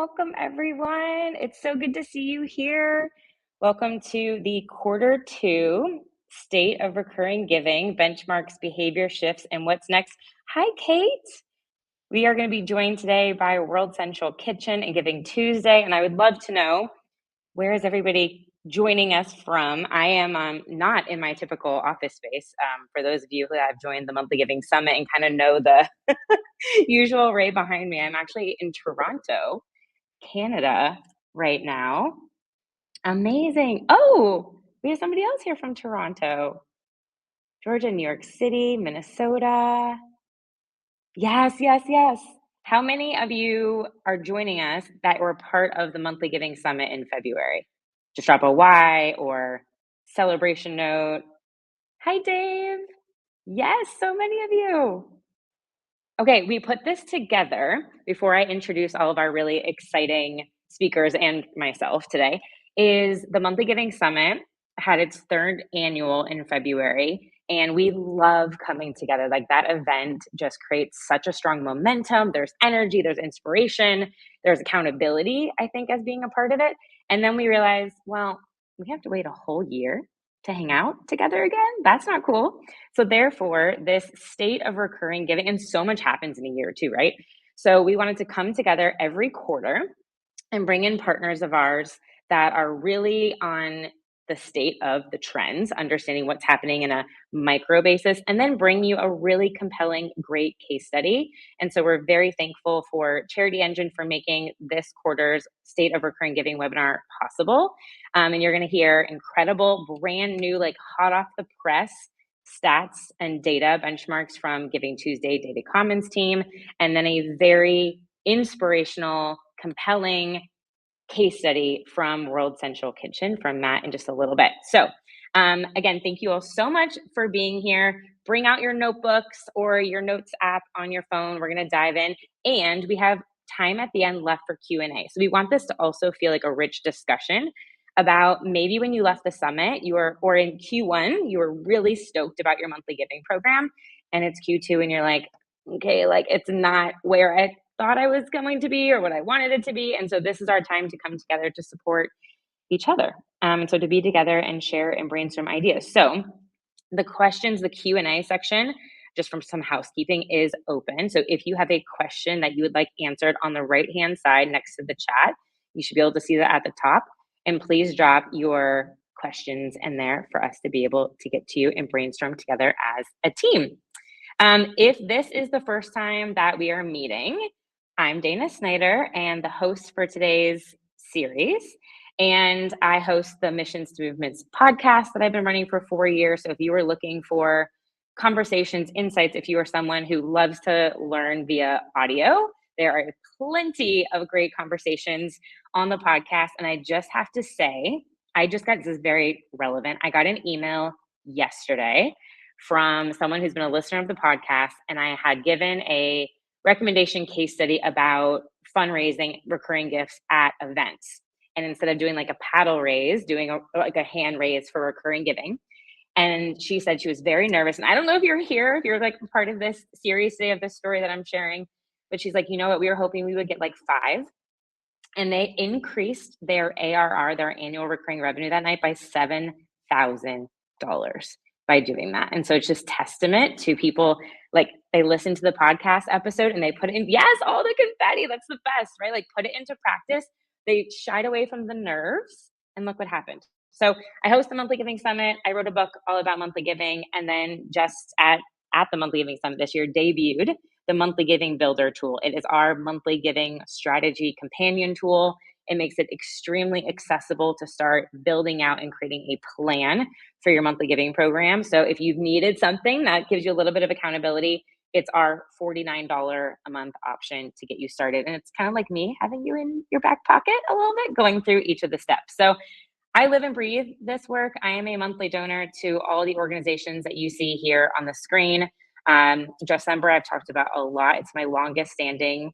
welcome everyone. It's so good to see you here. Welcome to the Q2 State of Recurring Giving, Benchmarks, Behavior Shifts, and What's Next. Hi, Kate. We are going to be joined today by World Central Kitchen and Giving Tuesday, and I would love to know, where is everybody joining us from? I am not in my typical office space. For those of you who have joined the Monthly Giving Summit and kind of know the usual Ray behind me, I'm actually in Toronto, Canada right now. Amazing. Oh, we have somebody else here from Toronto, Georgia, New York City, Minnesota. Yes, yes, yes. How many of you are joining us that were part of the Monthly Giving Summit in February? Just drop a Y or celebration note. Hi, Dave. Yes, so many of you. Okay, we put this together before I introduce all of our really exciting speakers and myself today. Is the Monthly Giving Summit had its third annual in February, and we love coming together. Like, that event just creates such a strong momentum. There's energy, there's inspiration, there's accountability, I think, as being a part of it. And then we realized, well, we have to wait a whole year to hang out together again. That's not cool. So therefore, this state of recurring giving, and so much happens in a year too, right? So we wanted to come together every quarter and bring in partners of ours that are really on the state of the trends, understanding what's happening in a micro basis, and then bring you a really compelling, great case study. And so we're very thankful for Charity Engine for making this quarter's State of Recurring Giving webinar possible. And you're going to hear incredible, brand new, like hot off the press stats and data benchmarks from Giving Tuesday Data Commons team, and then a very inspirational, compelling case study from World Central Kitchen from Matt in just a little bit. So again, thank you all so much for being here. Bring out your notebooks or your notes app on your phone. We're going to dive in, and we have time at the end left for Q&A. So we want this to also feel like a rich discussion about maybe when you left the summit, or in Q1, you were really stoked about your monthly giving program, and it's Q2 and you're like, okay, like it's not where I thought I was going to be or what I wanted it to be. And so this is our time to come together to support each other. And so to be together and share and brainstorm ideas. So the questions, the Q&A section, just from some housekeeping, is open. So if you have a question that you would like answered on the right-hand side next to the chat, you should be able to see that at the top. And please drop your questions in there for us to be able to get to you and brainstorm together as a team. If this is the first time that we are meeting, I'm Dana Snyder and the host for today's series. And I host the Missions to Movements podcast that I've been running for 4 years. So if you are looking for conversations, insights, if you are someone who loves to learn via audio, there are plenty of great conversations on the podcast. And I just have to say, this is very relevant. I got an email yesterday from someone who's been a listener of the podcast, and I had given a recommendation case study about fundraising recurring gifts at events. And instead of doing like a paddle raise, doing a hand raise for recurring giving. And she said she was very nervous. And I don't know if you're here, if you're like part of this series today of this story that I'm sharing, but she's like, you know what, we were hoping we would get like 5. And they increased their ARR, their annual recurring revenue, that night by $7,000 by doing that. And so it's just testament to people, like, they listen to the podcast episode and they put it in, yes, all the confetti, that's the best, right? Like, put it into practice. They shied away from the nerves, and look what happened. So I host the Monthly Giving Summit. I wrote a book all about monthly giving, and then just at the Monthly Giving Summit this year, debuted the Monthly Giving Builder tool. It is our monthly giving strategy companion tool. It makes it extremely accessible to start building out and creating a plan for your monthly giving program. So if you've needed something that gives you a little bit of accountability, it's our $49 a month option to get you started. And it's kind of like me having you in your back pocket a little bit, going through each of the steps. So I live and breathe this work. I am a monthly donor to all the organizations that you see here on the screen. December, I've talked about a lot. It's my longest standing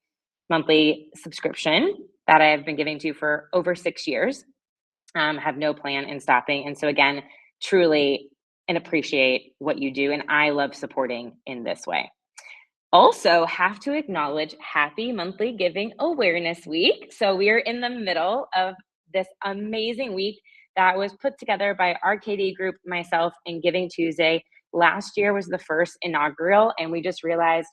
monthly subscription that I have been giving to for over 6 years. Have no plan in stopping. And so again, truly and appreciate what you do. And I love supporting in this way. Also, have to acknowledge Happy Monthly Giving Awareness Week. So, we are in the middle of this amazing week that was put together by our KD group, myself, and Giving Tuesday. Last year was the first inaugural, and we just realized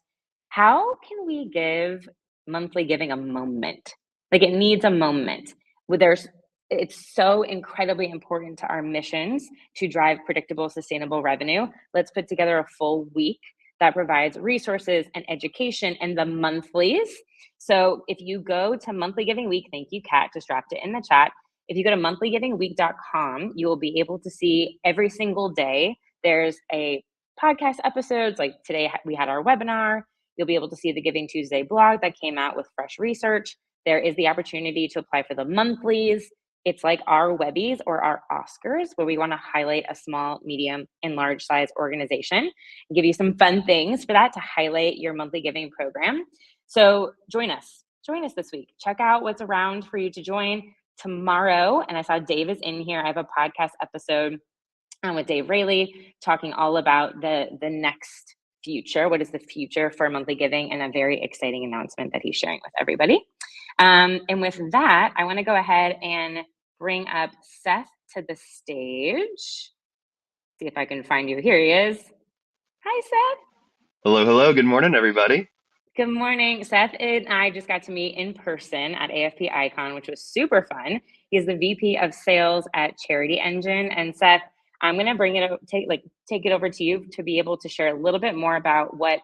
how can we give monthly giving a moment? Like it needs a moment. There's it's so incredibly important to our missions to drive predictable, sustainable revenue. Let's put together a full week that provides resources and education and the monthlies. So if you go to Monthly Giving Week, thank you, Kat, just dropped it in the chat. If you go to monthlygivingweek.com, you will be able to see every single day. There's a podcast episodes like today we had our webinar. You'll be able to see the Giving Tuesday blog that came out with fresh research. There is the opportunity to apply for the monthlies. It's like our Webbies or our Oscars, where we want to highlight a small, medium, and large size organization, give you some fun things for that to highlight your monthly giving program. So join us. Join us this week. Check out what's around for you to join tomorrow. And I saw Dave is in here. I have a podcast episode with Dave Rayleigh talking all about the next future. What is the future for monthly giving? And a very exciting announcement that he's sharing with everybody. And with that, I want to go ahead and bring up Seth to the stage. See if I can find you. Here he is. Hi, Seth. Hello, hello. Good morning, everybody. Good morning. Seth and I just got to meet in person at AFP Icon, which was super fun. He's the VP of Sales at Charity Engine. And Seth, I'm going to take it over to you to be able to share a little bit more about what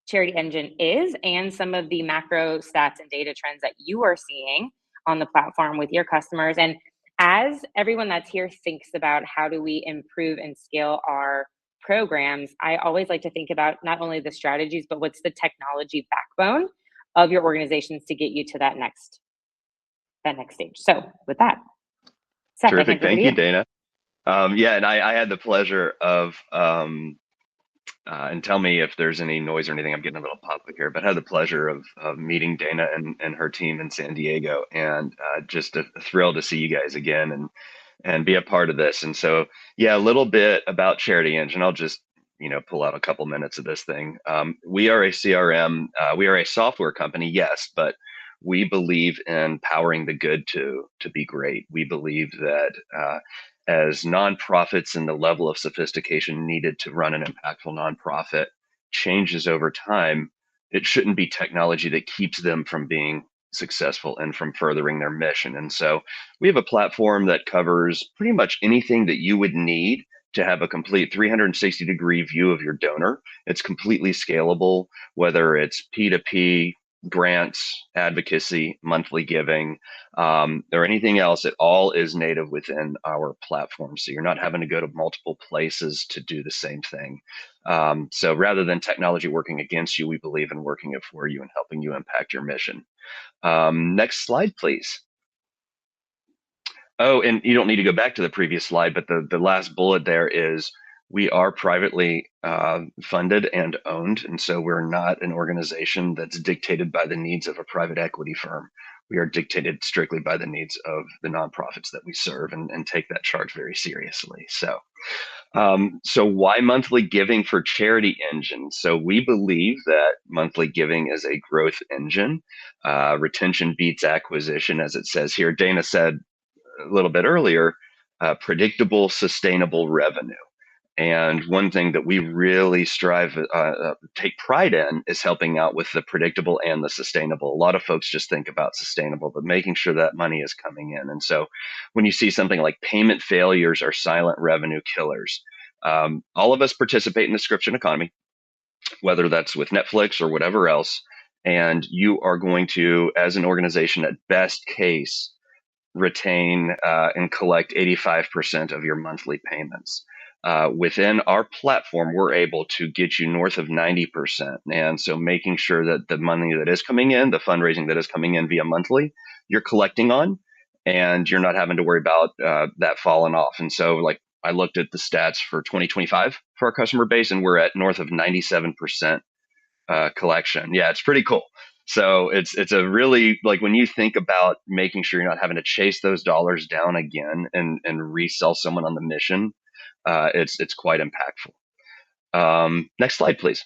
Charity Engine is and some of the macro stats and data trends that you are seeing on the platform with your customers. And as everyone that's here thinks about how do we improve and scale our programs, I always like to think about not only the strategies, but what's the technology backbone of your organizations to get you to that next stage. So with that, Seth, I Terrific. hand it over to Thank you, you. Dana. Yeah, and I had the pleasure of, and tell me if there's any noise or anything. I'm getting a little public here, but I had the pleasure of meeting Dana and her team in San Diego, and just a thrill to see you guys again and be a part of this. And so, yeah, a little bit about Charity Engine. I'll just pull out a couple minutes of this thing. We are a CRM. We are a software company, yes, but we believe in powering the good to be great. We believe that as nonprofits and the level of sophistication needed to run an impactful nonprofit changes over time, it shouldn't be technology that keeps them from being successful and from furthering their mission. And so we have a platform that covers pretty much anything that you would need to have a complete 360-degree view of your donor. It's completely scalable, whether it's P2P, grants, advocacy, monthly giving, or anything else. It all is native within our platform. So you're not having to go to multiple places to do the same thing. So rather than technology working against you, we believe in working it for you and helping you impact your mission. Next slide, please. Oh, and you don't need to go back to the previous slide, but the last bullet there is we are privately funded and owned. And so we're not an organization that's dictated by the needs of a private equity firm. We are dictated strictly by the needs of the nonprofits that we serve and take that charge very seriously. So why monthly giving for Charity Engine? So we believe that monthly giving is a growth engine. Retention beats acquisition, as it says here. Dana said a little bit earlier, predictable, sustainable revenue. And one thing that we really take pride in is helping out with the predictable and the sustainable. A lot of folks just think about sustainable, but making sure that money is coming in. And so when you see something like payment failures are silent revenue killers, all of us participate in the subscription economy, whether that's with Netflix or whatever else. And you are going to, as an organization, at best case, retain and collect 85% of your monthly payments. Within our platform, we're able to get you north of 90%. And so making sure that the money that is coming in, the fundraising that is coming in via monthly, you're collecting on, and you're not having to worry about that falling off. And so like I looked at the stats for 2025 for our customer base, and we're at north of 97% collection. Yeah, it's pretty cool. So it's a really, like, when you think about making sure you're not having to chase those dollars down again and resell someone on the mission, it's quite impactful. Next slide, please.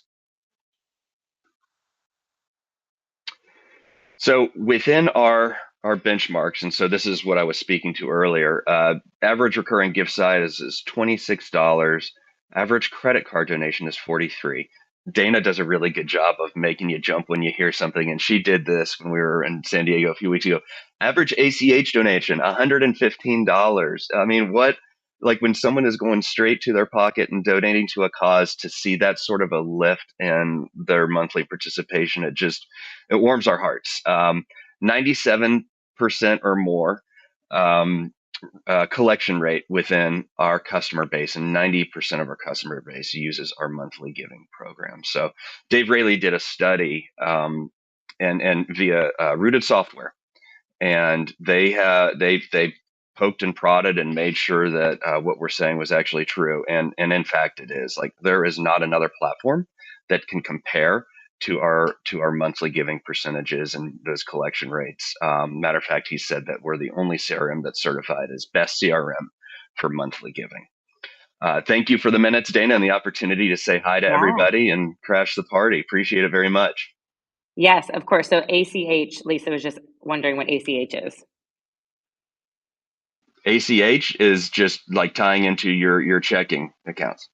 So within our benchmarks, and so this is what I was speaking to earlier. Average recurring gift size is $26. Average credit card donation is 43. Dana does a really good job of making you jump when you hear something, and she did this when we were in San Diego a few weeks ago. Average ACH donation, $115. I mean, what? Like when someone is going straight to their pocket and donating to a cause, to see that sort of a lift in their monthly participation, it warms our hearts. 97% or more um, collection rate within our customer base, and 90% of our customer base uses our monthly giving program. So Dave Rayleigh did a study and via Rooted Software, and they poked and prodded and made sure that what we're saying was actually true, and in fact it is. Like, there is not another platform that can compare to our monthly giving percentages and those collection rates. Matter of fact, he said that we're the only CRM that's certified as best CRM for monthly giving. Thank you for the minutes, Dana, and the opportunity to say hi to Yeah. everybody and crash the party. Appreciate it very much. Yes, of course. So ACH, Lisa was just wondering what ACH is. ACH is just like tying into your checking accounts.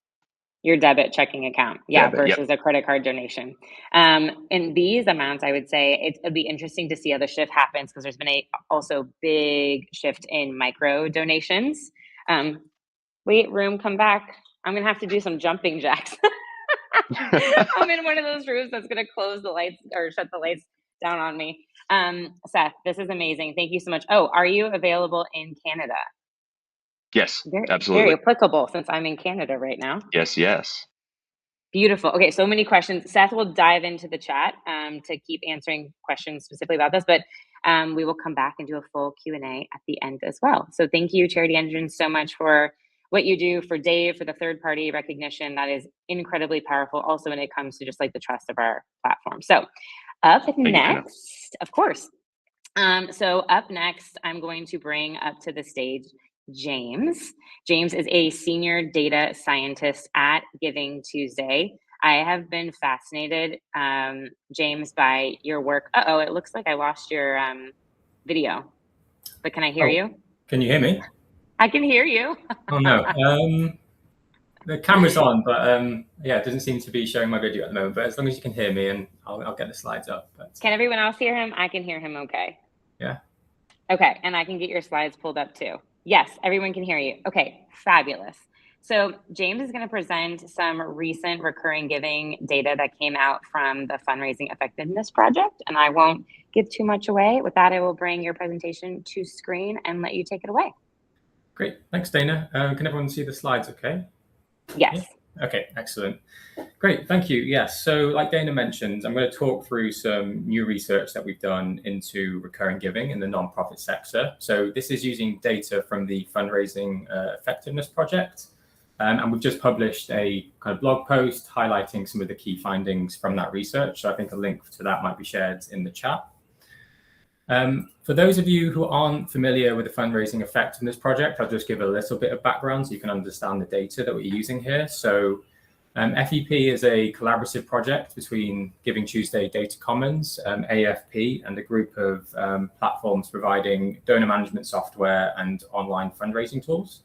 Your debit checking account, yeah, Debit. Yep. versus a credit card donation. In these amounts, I would say it'd be interesting to see how the shift happens, because there's been a also big shift in micro donations. Wait, room, come back. I'm gonna have to do some jumping jacks. I'm in one of those rooms that's gonna close the lights or shut the lights down on me. Seth, this is amazing. Thank you so much. Oh, are you available in Canada? Yes, Very absolutely. applicable since I'm in Canada right now. Yes, yes. Beautiful. Okay, so many questions. Seth will dive into the chat to keep answering questions specifically about this, but we will come back and do a full Q&A at the end as well. So thank you, Charity Engine, so much for what you do, for Dave, for the third-party recognition. That is incredibly powerful also when it comes to just like the trust of our platform. So up Thank you, Dana. next, of course. So up next, I'm going to bring up to the stage James. James is a senior data scientist at Giving Tuesday. I have been fascinated, James, by your work. Uh-oh, it looks like I lost your video, but can I hear you? Can you hear me? I can hear you. Oh no, the camera's on, but yeah, it doesn't seem to be showing my video at the moment. But as long as you can hear me, and I'll get the slides up. But, Can everyone else hear him? I can hear him okay. yeah. Okay, and I can get your slides pulled up too. Yes, everyone can hear you. Okay, fabulous. So James is going to present some recent recurring giving data that came out from the Fundraising Effectiveness Project, and I won't give too much away. With that, I will bring your presentation to screen and let you take it away. Great, thanks, Dana. Can everyone see the slides okay? Yes. Yeah? Okay, excellent. Great, thank you. Yes, so like Dana mentioned, I'm going to talk through some new research that we've done into recurring giving in the nonprofit sector. So this is using data from the Fundraising Effectiveness Project. And we've just published a kind of blog post highlighting some of the key findings from that research. So I think a link to that might be shared in the chat. For those of you who aren't familiar with the Fundraising Effectiveness Project, I'll just give a little bit of background so you can understand the data that we're using here. So FEP is a collaborative project between Giving Tuesday Data Commons, AFP, and a group of platforms providing donor management software and online fundraising tools.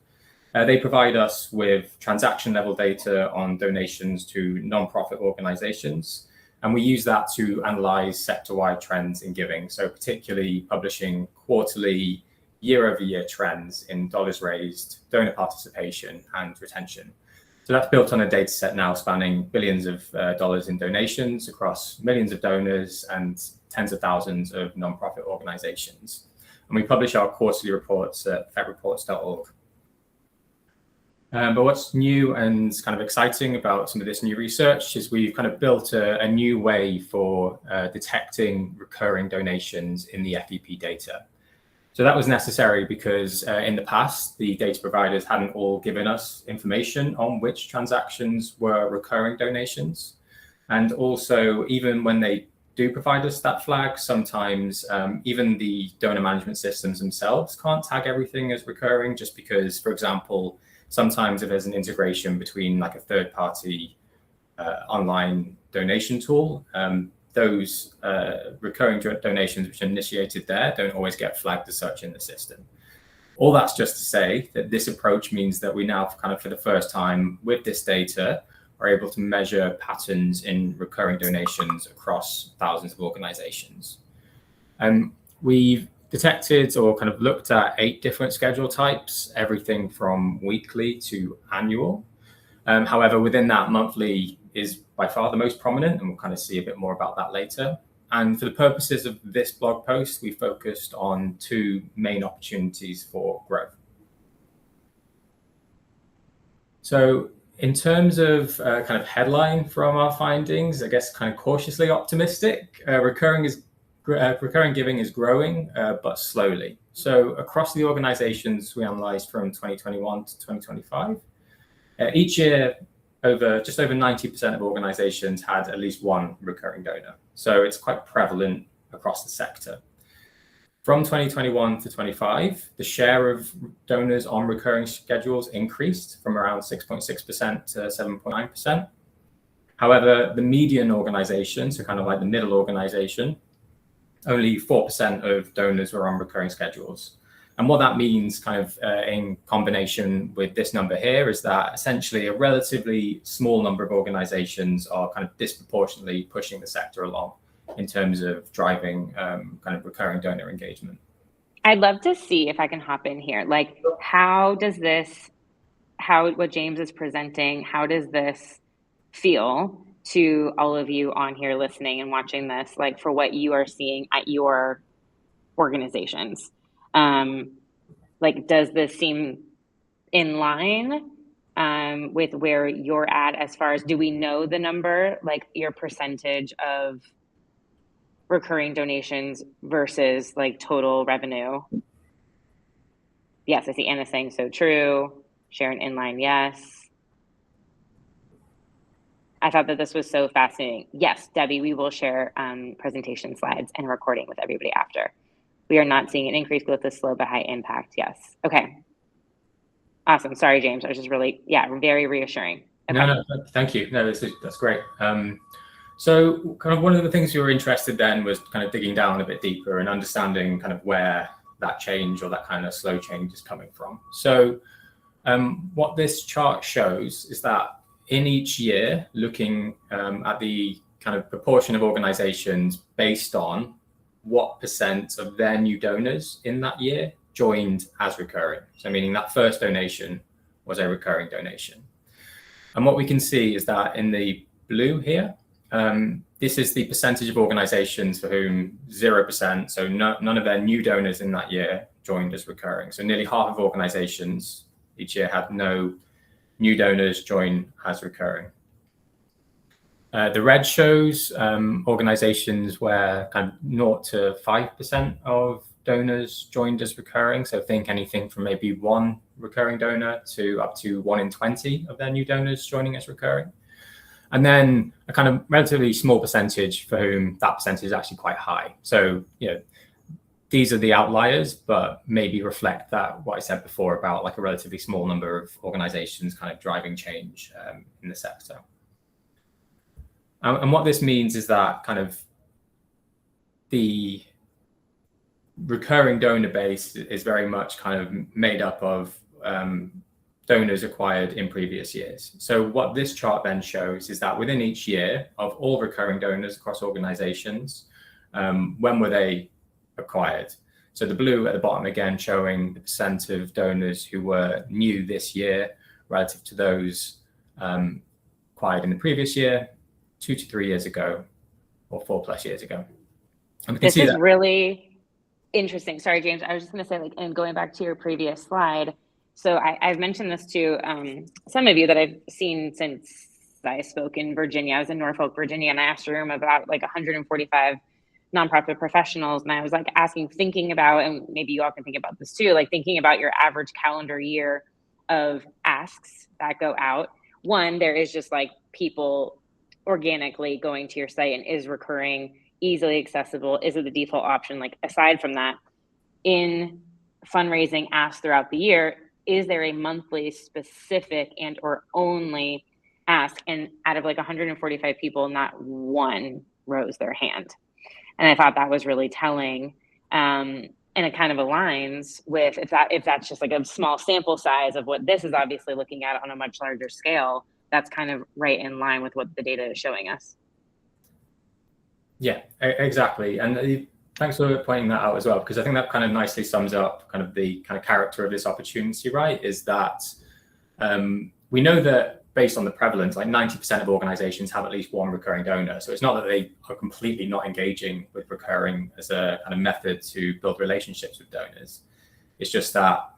They provide us with transaction level data on donations to nonprofit organizations, and we use that to analyze sector-wide trends in giving. So particularly publishing quarterly, year-over-year trends in dollars raised, donor participation, and retention. So that's built on a data set now spanning billions of dollars in donations across millions of donors and tens of thousands of nonprofit organizations. And we publish our quarterly reports at fedreports.org. But what's new and kind of exciting about some of this new research is we've kind of built a new way for detecting recurring donations in the FEP data. So that was necessary because in the past, the data providers hadn't all given us information on which transactions were recurring donations. And also, even when they do provide us that flag, sometimes even the donor management systems themselves can't tag everything as recurring, just because, for example, sometimes if there's an integration between like a third-party online donation tool, those recurring donations which are initiated there don't always get flagged as such in the system. All that's just to say that this approach means that we now kind of for the first time with this data are able to measure patterns in recurring donations across thousands of organizations. We've detected or kind of looked at 8 different schedule types, everything from weekly to annual. However, within that, monthly is by far the most prominent, and we'll kind of see a bit more about that later. And for the purposes of this blog post, we focused on 2 main opportunities for growth. So in terms of kind of headline from our findings, I guess kind of cautiously optimistic, recurring giving is growing, but slowly. So across the organizations we analyzed from 2021 to 2025, each year, just over 90% of organizations had at least one recurring donor. So it's quite prevalent across the sector. From 2021 to 25, the share of donors on recurring schedules increased from around 6.6% to 7.9%. However, the median organization, so kind of like the middle organization, only 4% of donors were on recurring schedules. And what that means kind of in combination with this number here is that essentially a relatively small number of organizations are kind of disproportionately pushing the sector along in terms of driving kind of recurring donor engagement. I'd love to see if I can hop in here. Like, what James is presenting, how does this feel to all of you on here listening and watching this, like for what you are seeing at your organizations? Like, does this seem in line with where you're at as far as, do we know the number, like your percentage of recurring donations versus like total revenue? Yes, I see Anna saying so true. Sharon inline, yes. I thought that this was so fascinating. Yes, Debbie, we will share presentation slides and recording with everybody after. We are not seeing an increased growth is slow but high impact. Yes. Okay. Awesome. Sorry, James. I was just really, very reassuring. Okay. No, thank you. No, that's great. So kind of one of the things we were interested then was kind of digging down a bit deeper and understanding kind of where that change or that kind of slow change is coming from. So what this chart shows is that in each year, looking at the kind of proportion of organizations based on what percent of their new donors in that year joined as recurring. So meaning that first donation was a recurring donation. And what we can see is that in the blue here, this is the percentage of organizations for whom 0%, so none of their new donors in that year joined as recurring. So nearly half of organizations each year had no new donors join as recurring. The red shows organizations where kind of 0 to 5% of donors joined as recurring. So think anything from maybe 1 recurring donor to up to 1 in 20 of their new donors joining as recurring. And then a kind of relatively small percentage for whom that percentage is actually quite high. So, these are the outliers, but maybe reflect that what I said before about like a relatively small number of organizations kind of driving change in the sector. And what this means is that kind of the recurring donor base is very much kind of made up of donors acquired in previous years. So what this chart then shows is that within each year of all recurring donors across organizations, when were they acquired? So the blue at the bottom again showing the percent of donors who were new this year relative to those acquired in the previous year, 2 to 3 years ago, or 4+ years ago. And we can see this is really interesting. Sorry, James. I was just going to say, like, and going back to your previous slide. So I've mentioned this to some of you that I've seen since I spoke in Virginia. I was in Norfolk, Virginia, and I asked a room about like 145 nonprofit professionals. And I was like thinking about, and maybe you all can think about this too, like thinking about your average calendar year of asks that go out. One, there is just like people organically going to your site, and is recurring easily accessible? Is it the default option? Like, aside from that, in fundraising asks throughout the year, is there a monthly specific and or only ask? And out of like 145 people, not one rose their hand. And I thought that was really telling. And it kind of aligns with if that's just like a small sample size of what this is obviously looking at on a much larger scale, that's kind of right in line with what the data is showing us. Yeah, exactly. And thanks for pointing that out as well, because I think that kind of nicely sums up kind of the kind of character of this opportunity, right? Is that we know that based on the prevalence, like 90% of organizations have at least one recurring donor. So it's not that they are completely not engaging with recurring as a kind of method to build relationships with donors. It's just that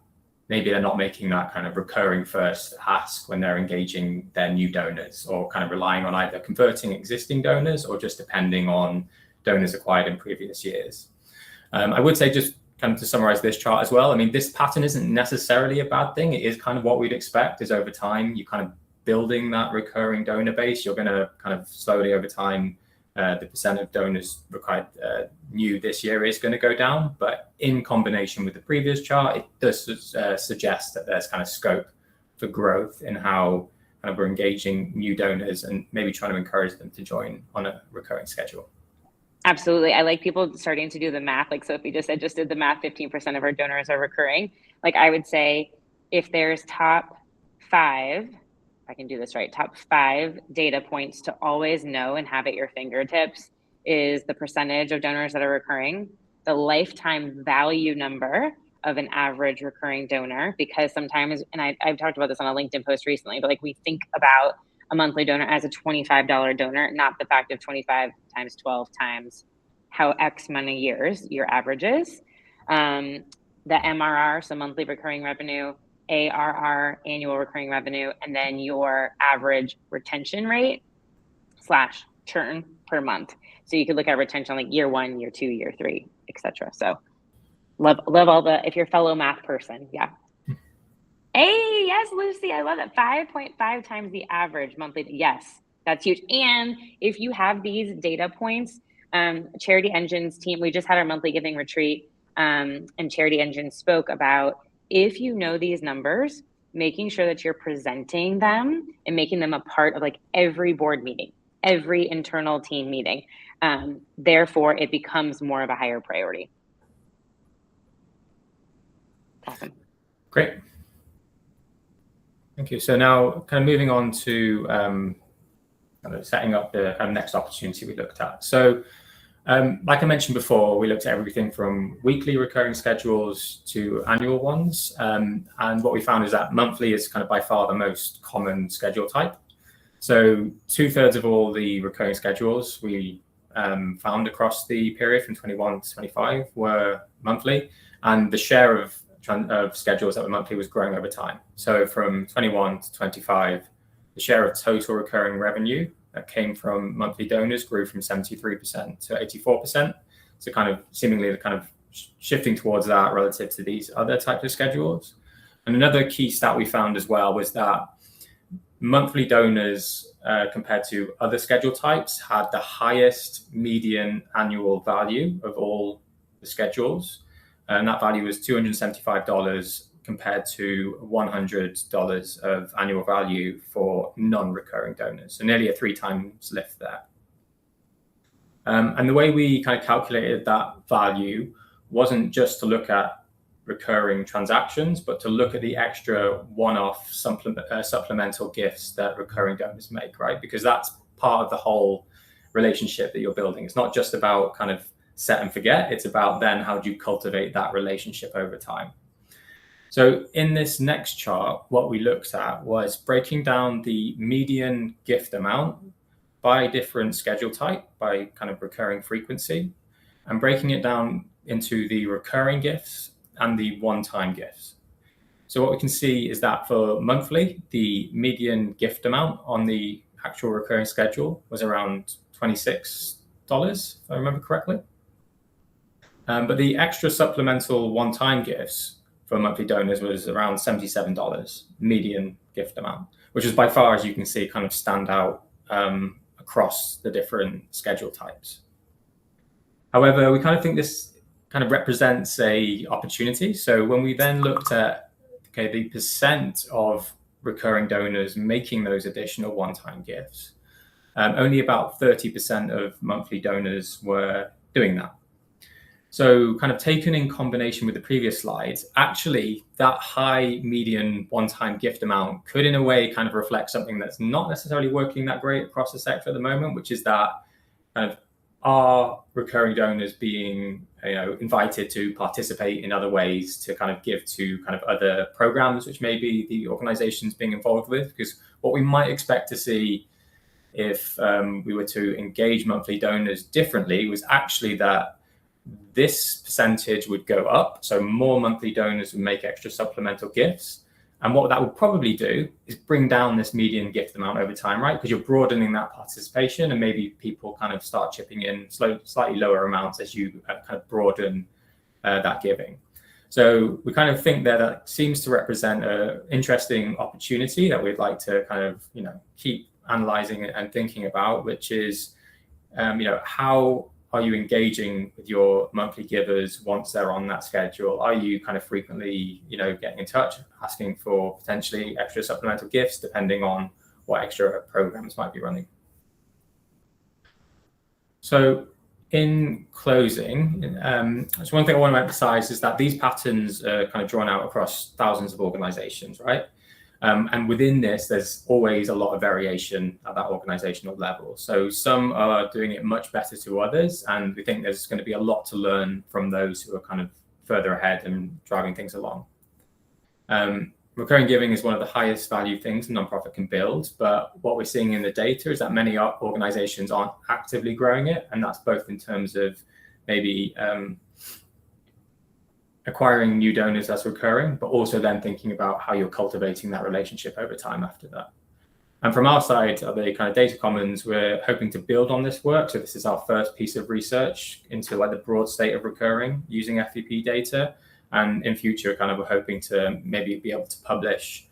maybe they're not making that kind of recurring first ask when they're engaging their new donors, or kind of relying on either converting existing donors or just depending on donors acquired in previous years. I would say, just kind of to summarize this chart as well, I mean, this pattern isn't necessarily a bad thing. It is kind of what we'd expect, is over time, you kind of building that recurring donor base, you're going to kind of slowly over time, the percent of donors required new this year is going to go down. But in combination with the previous chart, it does suggest that there's kind of scope for growth in how kind of we're engaging new donors and maybe trying to encourage them to join on a recurring schedule. Absolutely. I like people starting to do the math. Like Sophie just said, just did the math, 15% of our donors are recurring. Like I would say, if there's top 5, if I can do this right, top 5 data points to always know and have at your fingertips is the percentage of donors that are recurring, the lifetime value number of an average recurring donor, because sometimes, and I've talked about this on a LinkedIn post recently, but like we think about a monthly donor as a $25 donor, not the fact of 25 times 12 times how X many years your average is. The MRR, so monthly recurring revenue, ARR, annual recurring revenue, and then your average retention rate / churn per month. So you could look at retention like year 1, year 2, year 3, etc. So love all the, if you're a fellow math person, yeah. Hey, yes, Lucy, I love it. 5.5 times the average monthly. Yes, that's huge. And if you have these data points, Charity Engine's team, we just had our monthly giving retreat, and Charity Engine spoke about, if you know these numbers, making sure that you're presenting them and making them a part of like every board meeting, every internal team meeting. Therefore, it becomes more of a higher priority. Awesome. Great. Thank you. So now kind of moving on to kind of setting up the kind of next opportunity we looked at. So like I mentioned before, we looked at everything from weekly recurring schedules to annual ones. And what we found is that monthly is kind of by far the most common schedule type. So 2/3 of all the recurring schedules we found across the period from 21 to 25 were monthly, and the share of schedules that were monthly was growing over time. So from 21 to 25, the share of total recurring revenue that came from monthly donors grew from 73% to 84%. So kind of seemingly the kind of shifting towards that relative to these other types of schedules. And another key stat we found as well was that monthly donors compared to other schedule types had the highest median annual value of all the schedules. And that value was $275 compared to $100 of annual value for non-recurring donors. So nearly a 3 times lift there. And the way we kind of calculated that value wasn't just to look at recurring transactions, but to look at the extra one-off supplemental gifts that recurring donors make, right? Because that's part of the whole relationship that you're building. It's not just about kind of set and forget. It's about then how do you cultivate that relationship over time. So in this next chart, what we looked at was breaking down the median gift amount by different schedule type, by kind of recurring frequency, and breaking it down into the recurring gifts and the one-time gifts. So what we can see is that for monthly, the median gift amount on the actual recurring schedule was around $26, if I remember correctly. But the extra supplemental one-time gifts for monthly donors was around $77 median gift amount, which is by far, as you can see, kind of stand out across the different schedule types. However, we kind of think this kind of represents a opportunity. So when we then looked at the percent of recurring donors making those additional one-time gifts, only about 30% of monthly donors were doing that. So kind of taken in combination with the previous slides, actually that high median one-time gift amount could in a way kind of reflect something that's not necessarily working that great across the sector at the moment, which is that kind of are recurring donors being invited to participate in other ways to kind of give to kind of other programs which maybe the organization's being involved with. Because what we might expect to see if we were to engage monthly donors differently was actually that this percentage would go up. So more monthly donors would make extra supplemental gifts. And what that would probably do is bring down this median gift amount over time, right? Because you're broadening that participation and maybe people kind of start chipping in slightly lower amounts as you kind of broaden that giving. So we kind of think that seems to represent an interesting opportunity that we'd like to kind of, keep analyzing and thinking about, which is, how are you engaging with your monthly givers once they're on that schedule? Are you kind of frequently, getting in touch, asking for potentially extra supplemental gifts, depending on what extra programs might be running? So in closing, so one thing I want to emphasize is that these patterns are kind of drawn out across thousands of organizations, right? And within this, there's always a lot of variation at that organizational level. So some are doing it much better to others, and we think there's going to be a lot to learn from those who are kind of further ahead and driving things along. Recurring giving is one of the highest value things a nonprofit can build, but what we're seeing in the data is that many organizations aren't actively growing it, and that's both in terms of maybe acquiring new donors as recurring, but also then thinking about how you're cultivating that relationship over time after that. And from our side, at the kind of Data Commons, we're hoping to build on this work. So this is our first piece of research into like the broad state of recurring using FEP data. And in future, kind of we're hoping to maybe be able to publish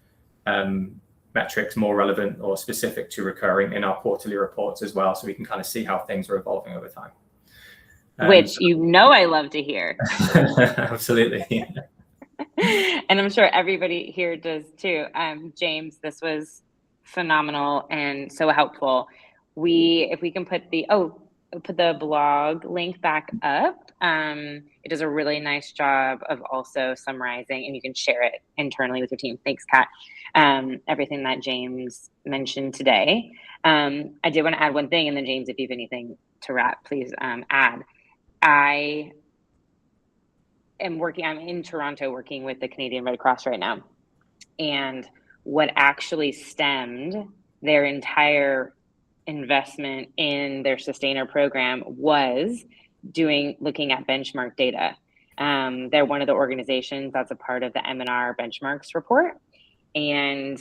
metrics more relevant or specific to recurring in our quarterly reports as well, so we can kind of see how things are evolving over time. Which I love to hear. Absolutely. And I'm sure everybody here does too. James, this was phenomenal and so helpful. If we can put the blog link back up, it does a really nice job of also summarizing, and you can share it internally with your team. Thanks, Kat. Everything that James mentioned today. I did want to add one thing, and then James, if you have anything to wrap, please add. I'm in Toronto working with the Canadian Red Cross right now. And what actually stemmed their entire investment in their Sustainer program was looking at benchmark data. They're one of the organizations that's a part of the M&R benchmarks report. And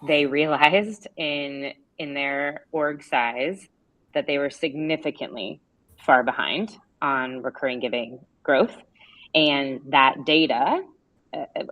they realized in their org size that they were significantly far behind on recurring giving growth. And that data,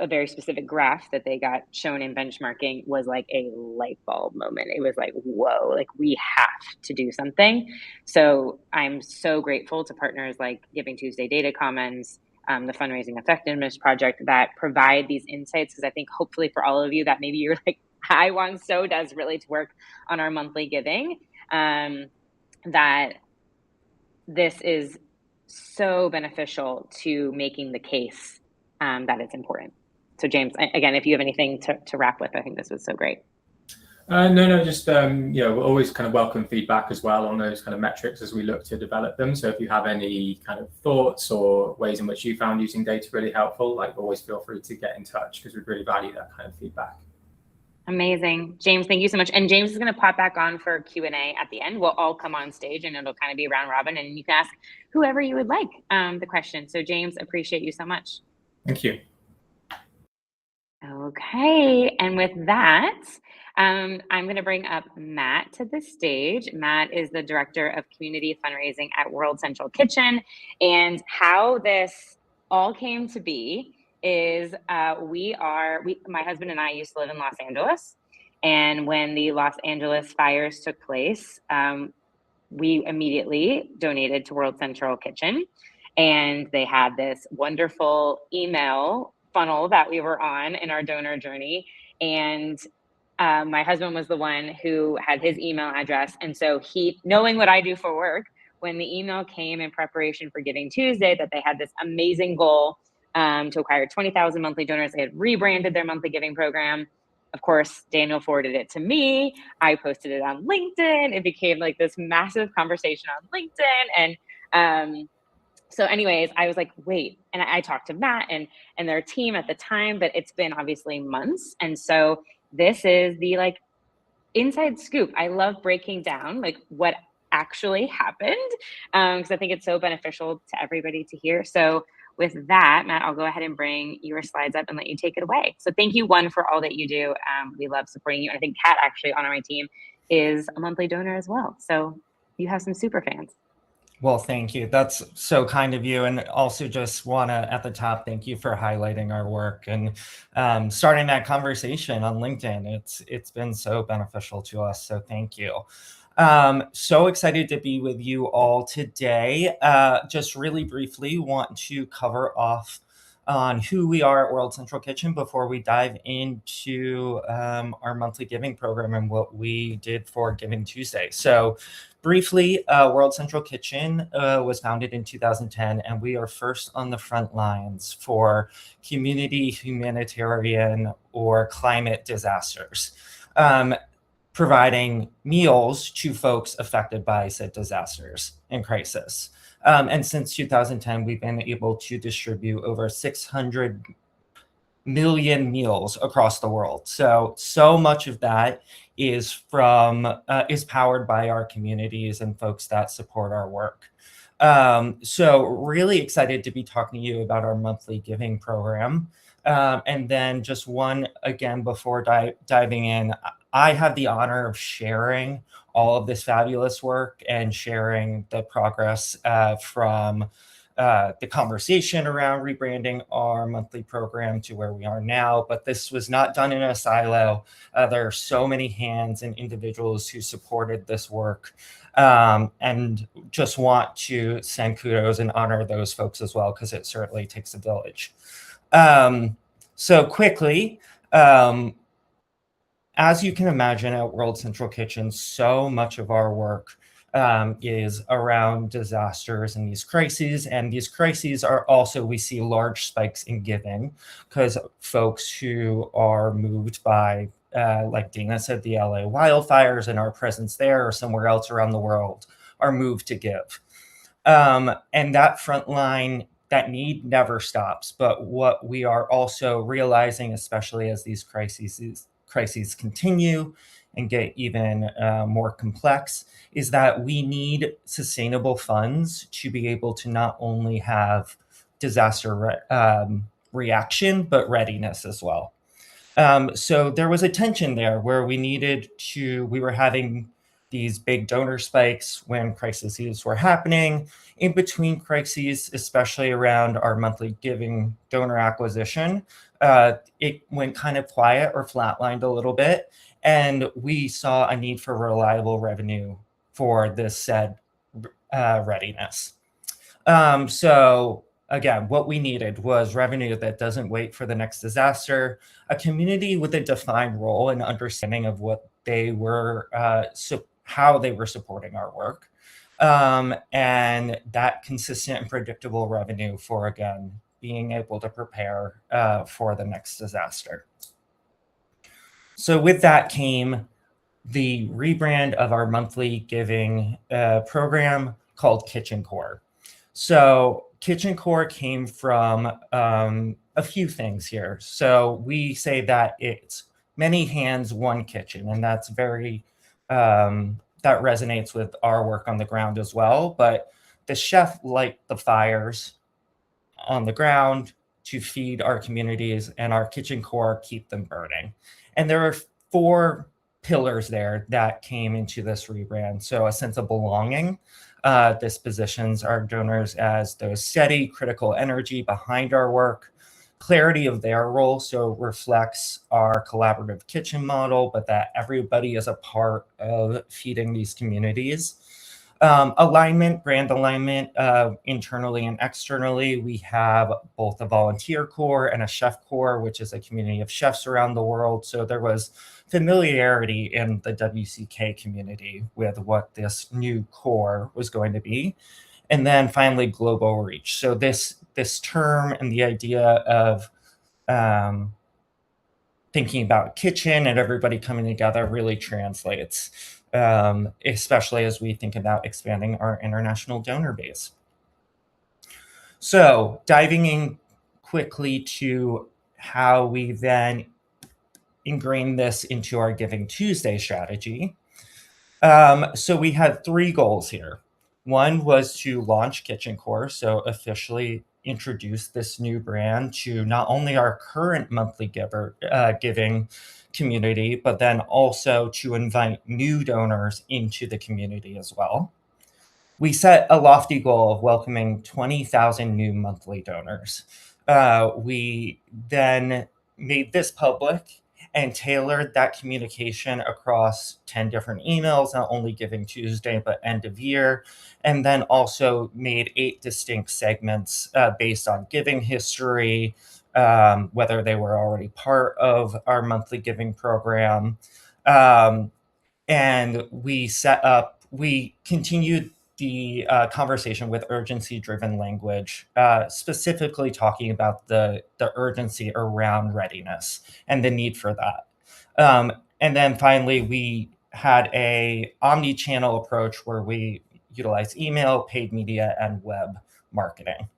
a very specific graph that they got shown in benchmarking, was like a light bulb moment. It was like, whoa, like we have to do something. So I'm so grateful to partners like Giving Tuesday Data Commons, the Fundraising Effectiveness Project, that provide these insights, because I think hopefully for all of you that maybe you're like, I want so desperately to work on our monthly giving, that this is so beneficial to making the case that it's important. So James, again, if you have anything to wrap with, I think this was so great. No, just, we'll always kind of welcome feedback as well on those kind of metrics as we look to develop them. So if you have any kind of thoughts or ways in which you found using data really helpful, like always feel free to get in touch, because we really value that kind of feedback. Amazing. James, thank you so much. And James is going to pop back on for Q&A at the end. We'll all come on stage and it'll kind of be round robin, and you can ask whoever you would like the question. So James, appreciate you so much. Thank you. Okay. And with that, I'm going to bring up Matt to the stage. Matt is the Director of Community Fundraising at World Central Kitchen. And how this all came to be is my husband and I used to live in Los Angeles. And when the Los Angeles fires took place, we immediately donated to World Central Kitchen. And they had this wonderful email funnel that we were on in our donor journey. And my husband was the one who had his email address. And so he, knowing what I do for work, when the email came in preparation for Giving Tuesday, that they had this amazing goal to acquire 20,000 monthly donors. They had rebranded their monthly giving program. Of course, Daniel forwarded it to me. I posted it on LinkedIn. It became like this massive conversation on LinkedIn. And so anyways, I was like, wait, and I talked to Matt and their team at the time, but it's been obviously months. And so this is the like inside scoop. I love breaking down like what actually happened because I think it's so beneficial to everybody to hear. So with that, Matt, I'll go ahead and bring your slides up and let you take it away. So thank you, one, for all that you do. We love supporting you. And I think Kat actually on my team is a monthly donor as well. So you have some super fans. Well, thank you. That's so kind of you. And also just want to, at the top, thank you for highlighting our work and starting that conversation on LinkedIn. It's been so beneficial to us. So thank you. So excited to be with you all today. Just really briefly want to cover off on who we are at World Central Kitchen before we dive into our monthly giving program and what we did for Giving Tuesday. So briefly, World Central Kitchen was founded in 2010, and we are first on the front lines for community, humanitarian, or climate disasters, providing meals to folks affected by said disasters and crisis. And since 2010, we've been able to distribute over 600 million meals across the world. So much of that is powered by our communities and folks that support our work. So really excited to be talking to you about our monthly giving program. And then just one again before diving in, I have the honor of sharing all of this fabulous work and sharing the progress from the conversation around rebranding our monthly program to where we are now. But this was not done in a silo. There are so many hands and individuals who supported this work, and just want to send kudos and honor those folks as well, because it certainly takes a village. So quickly, as you can imagine at World Central Kitchen, so much of our work is around disasters and these crises. And these crises are also, we see large spikes in giving because folks who are moved by, like Dana said, the LA wildfires and our presence there or somewhere else around the world are moved to give. And that front line, that need never stops. But what we are also realizing, especially as these crises continue and get even more complex, is that we need sustainable funds to be able to not only have disaster reaction, but readiness as well. So there was a tension there where we were having these big donor spikes when crises were happening. In between crises, especially around our monthly giving donor acquisition, it went kind of quiet or flatlined a little bit. And we saw a need for reliable revenue for this said readiness. So again, what we needed was revenue that doesn't wait for the next disaster, a community with a defined role and understanding of what they were, how they were supporting our work, and that consistent and predictable revenue for, again, being able to prepare for the next disaster. So with that came the rebrand of our monthly giving program called Kitchen Core. So Kitchen Core came from a few things here. So we say that it's many hands, one kitchen, and that's very, that resonates with our work on the ground as well. But the chef light the fires on the ground to feed our communities, and our Kitchen Core keep them burning. And there are 4 pillars there that came into this rebrand. So a sense of belonging. This positions our donors as those steady, critical energy behind our work. Clarity of their role, so reflects our collaborative kitchen model, but that everybody is a part of feeding these communities. Alignment, brand alignment, internally and externally. We have both a volunteer core and a chef core, which is a community of chefs around the world. So there was familiarity in the WCK community with what this new core was going to be. And then finally, global reach. So this term and the idea of thinking about kitchen and everybody coming together really translates, especially as we think about expanding our international donor base. So diving in quickly to how we then ingrain this into our Giving Tuesday strategy. So we had 3 goals here. One was to launch Kitchen Core, so officially introduce this new brand to not only our current monthly giving community, but then also to invite new donors into the community as well. We set a lofty goal of welcoming 20,000 new monthly donors. We then made this public and tailored that communication across 10 different emails, not only Giving Tuesday, but end of year, and then also made 8 distinct segments based on giving history, whether they were already part of our monthly giving program. And we continued the conversation with urgency-driven language, specifically talking about the urgency around readiness and the need for that. And then finally, we had a omni-channel approach where we utilize email, paid media, and web marketing.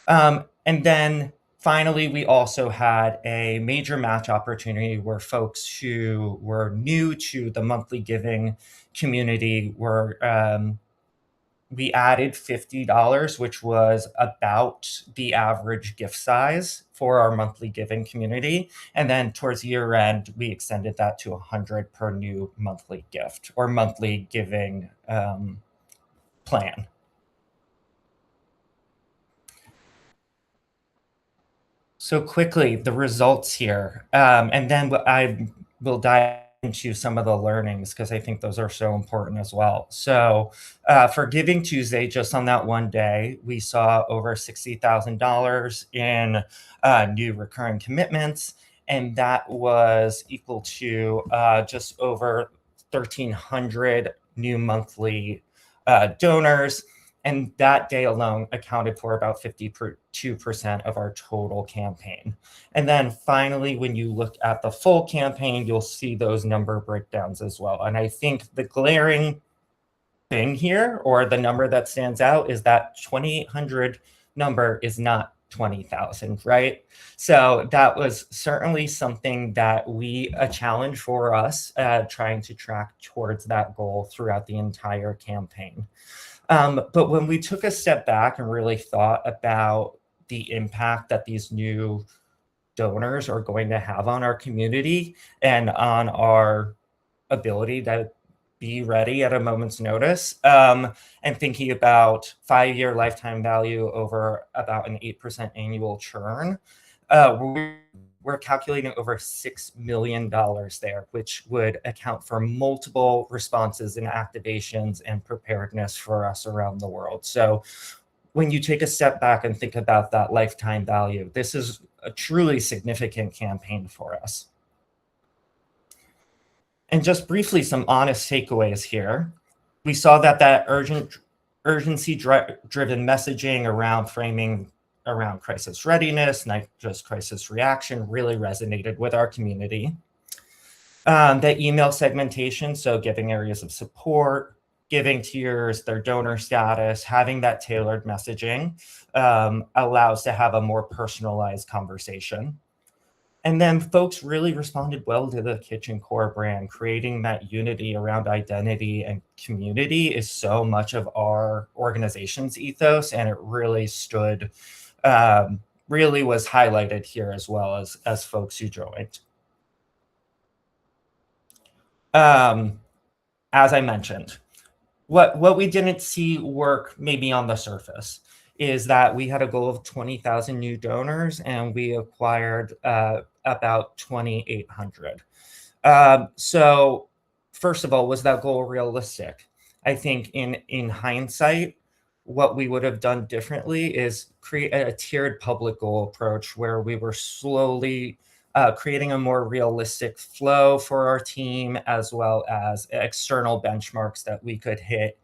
And then finally, we also had a major match opportunity where folks who were new to the monthly giving community were we added $50, which was about the average gift size for our monthly giving community. And then towards year end, we extended that to $100 per new monthly gift or monthly giving plan. So quickly, the results here, and then I will dive into some of the learnings because I think those are so important as well. So for Giving Tuesday, just on that one day, we saw over $60,000 in new recurring commitments, and that was equal to just over 1,300 new monthly donors. And that day alone accounted for about 52% of our total campaign. And then finally, when you look at the full campaign, you'll see those number breakdowns as well. And I think the glaring thing here, or the number that stands out, is that 2,800 number is not 20,000, right? So that was certainly something that a challenge for us, trying to track towards that goal throughout the entire campaign. But when we took a step back and really thought about the impact that these new donors are going to have on our community and on our ability to be ready at a moment's notice, and thinking about 5-year lifetime value over about an 8% annual churn, we're calculating over $6 million there, which would account for multiple responses and activations and preparedness for us around the world. So when you take a step back and think about that lifetime value, this is a truly significant campaign for us. And just briefly, some honest takeaways here. We saw that urgency-driven messaging around framing around crisis readiness, not just crisis reaction, really resonated with our community. The email segmentation, so giving areas of support, giving tiers, their donor status, having that tailored messaging allows to have a more personalized conversation. And then folks really responded well to the Kitchen Core brand. Creating that unity around identity and community is so much of our organization's ethos, and it really really was highlighted here as well as folks who joined. As I mentioned, what we didn't see work maybe on the surface is that we had a goal of 20,000 new donors and we acquired about 2,800. So first of all, was that goal realistic? I think in hindsight, what we would have done differently is create a tiered public goal approach where we were slowly creating a more realistic flow for our team, as well as external benchmarks that we could hit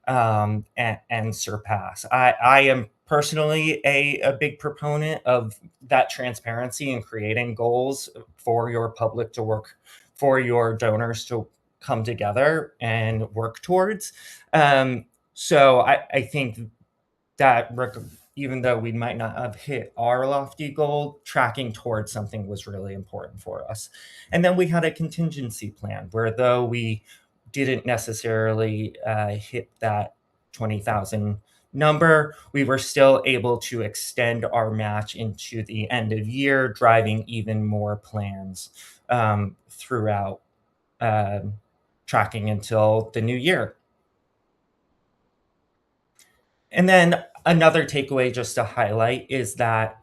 and surpass. I am personally a big proponent of that transparency and creating goals for your public to work, for your donors to come together and work towards. So I think that even though we might not have hit our lofty goal, tracking towards something was really important for us. And then we had a contingency plan where, though we didn't necessarily hit that 20,000 number, we were still able to extend our match into the end of year, driving even more plans throughout tracking until the new year. And then another takeaway just to highlight is that,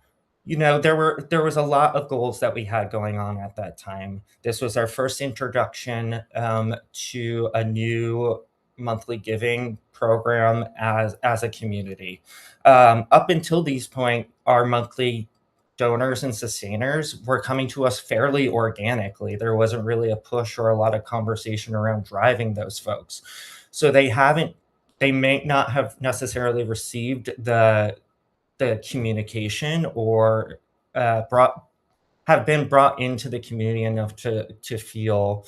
there was a lot of goals that we had going on at that time. This was our first introduction to a new monthly giving program as a community. Up until this point, our monthly donors and sustainers were coming to us fairly organically. There wasn't really a push or a lot of conversation around driving those folks. So they may not have necessarily received the communication or have been brought into the community enough to feel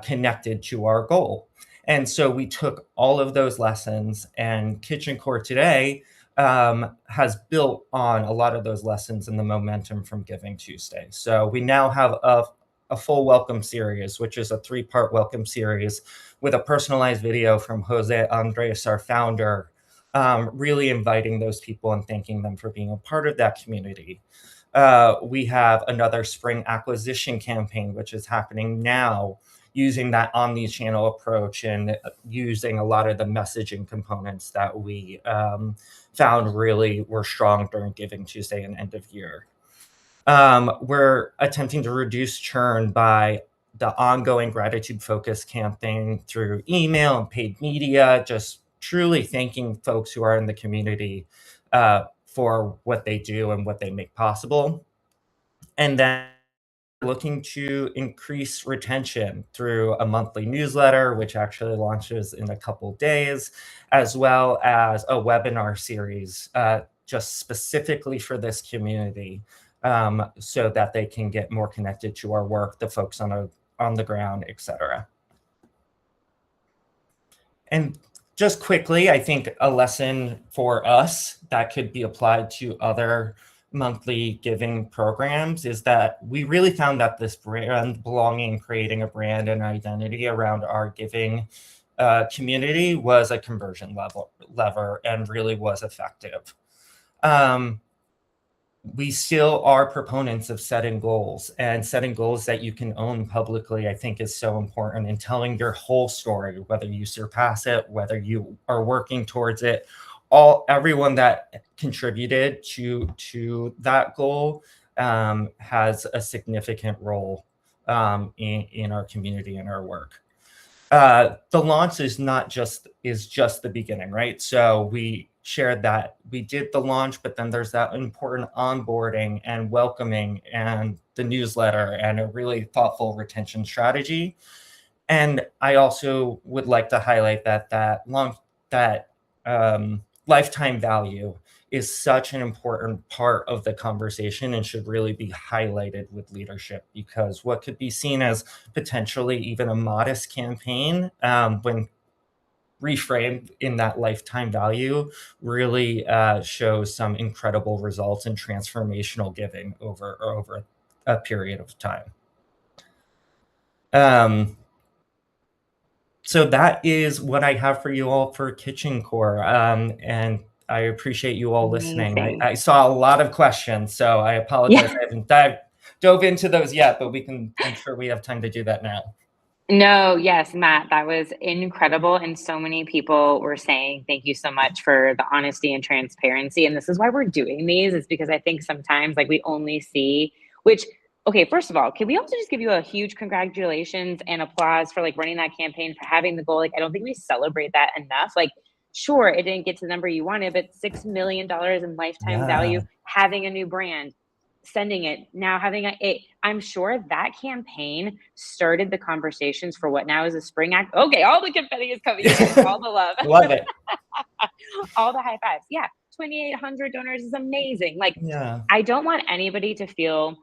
connected to our goal. And so we took all of those lessons, and Kitchen Core today has built on a lot of those lessons and the momentum from Giving Tuesday. So we now have a full welcome series, which is a 3-part welcome series with a personalized video from Jose Andres, our founder, really inviting those people and thanking them for being a part of that community. We have another spring acquisition campaign, which is happening now, using that omni-channel approach and using a lot of the messaging components that we found really were strong during Giving Tuesday and end of year. We're attempting to reduce churn by the ongoing gratitude focus campaign through email and paid media, just truly thanking folks who are in the community for what they do and what they make possible. And then looking to increase retention through a monthly newsletter, which actually launches in a couple days, as well as a webinar series just specifically for this community, so that they can get more connected to our work, the folks on the ground, etc. And just quickly, I think a lesson for us that could be applied to other monthly giving programs is that we really found that this brand belonging, creating a brand and identity around our giving community was a conversion lever and really was effective. We still are proponents of setting goals, and setting goals that you can own publicly, I think, is so important in telling your whole story, whether you surpass it, whether you are working towards it. Everyone that contributed to that goal has a significant role in our community and our work. The launch is just the beginning, right? So we shared that we did the launch, but then there's that important onboarding and welcoming and the newsletter and a really thoughtful retention strategy. And I also would like to highlight that lifetime value is such an important part of the conversation and should really be highlighted with leadership, because what could be seen as potentially even a modest campaign, when reframed in that lifetime value, really shows some incredible results and transformational giving over a period of time. So that is what I have for you all for Kitchen Core, and I appreciate you all listening. I saw a lot of questions, so I apologize. I haven't dove into those yet, but I'm sure we have time to do that now. No, yes, Matt, that was incredible. And so many people were saying, thank you so much for the honesty and transparency. And this is why we're doing these, is because I think sometimes like we only see, which okay, first of all, can we also just give you a huge congratulations and applause for like running that campaign, for having the goal? Like, I don't think we celebrate that enough. Like, sure, it didn't get to the number you wanted, but $6 million in lifetime value, having a new brand, sending it, now having I'm sure that campaign started the conversations for what now is a spring act. Okay, all the confetti is coming in, all the love. Love it. All the high fives. Yeah, 2,800 donors is amazing. Like, Yeah. I don't want anybody to feel,